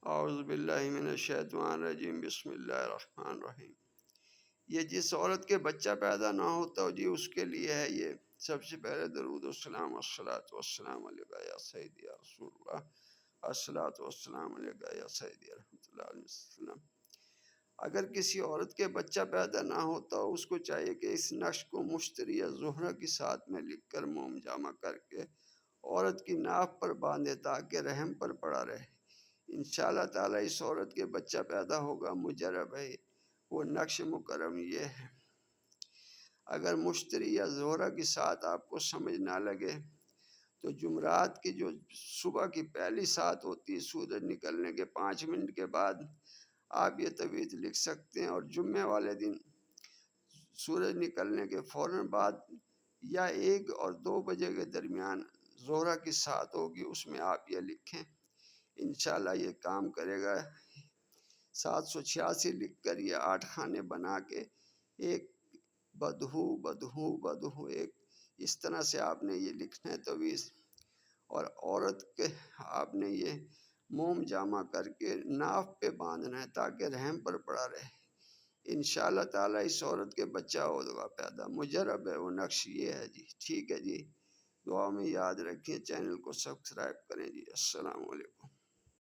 اعوذ باللہ من الشیطان الرجیم، بسم اللہ الرحمن الرحیم۔ یہ جس عورت کے بچہ پیدا نہ ہوتا ہو جی، اس کے لیے ہے یہ سب سے پہلے درود والسلام والصلاۃ والسلام علیکہ یا سیدی یا رسول اللہ، الصلاۃ والسلام علیکہ یا سیدی رحمۃ اللہ علیہ وسلم۔ اگر کسی عورت کے بچہ پیدا نہ ہوتا ہو، اس کو چاہیے کہ اس نقش کو مشتری یا زہرہ کی ساتھ میں لکھ کر موم جامع کر کے عورت کی ناف پر باندھے تاکہ رحم پر پڑا رہے۔ انشاءاللہ تعالیٰ اس عورت کے بچہ پیدا ہوگا، مجرب ہے وہ نقش مکرم یہ ہے۔ اگر مشتری یا زہرہ کی ساتھ آپ کو سمجھ نہ لگے تو جمعرات کی جو صبح کی پہلی ساتھ ہوتی ہے، سورج نکلنے کے 5 منٹ کے بعد آپ یہ تویت لکھ سکتے ہیں، اور جمعے والے دن سورج نکلنے کے فوراً بعد یا 1 اور 2 بجے کے درمیان زہرہ کی ساتھ ہوگی، اس میں آپ یہ لکھیں، انشاءاللہ یہ کام کرے گا۔ 786 لکھ کر یہ 8 خانے بنا کے ایک بدہو بدہو بدہو ایک اس طرح سے آپ نے یہ لکھنا ہے تویز، اور عورت کے آپ نے یہ موم جامع کر کے ناف پہ باندھنا ہے تاکہ رحم پر پڑا رہے۔ انشاءاللہ تعالیٰ اس عورت کے بچہ ہوگا پیدا، مجرب ہے وہ نقش یہ ہے جی۔ ٹھیک ہے جی، دعا میں یاد رکھیں، چینل کو سبسکرائب کریں جی۔ السلام علیکم۔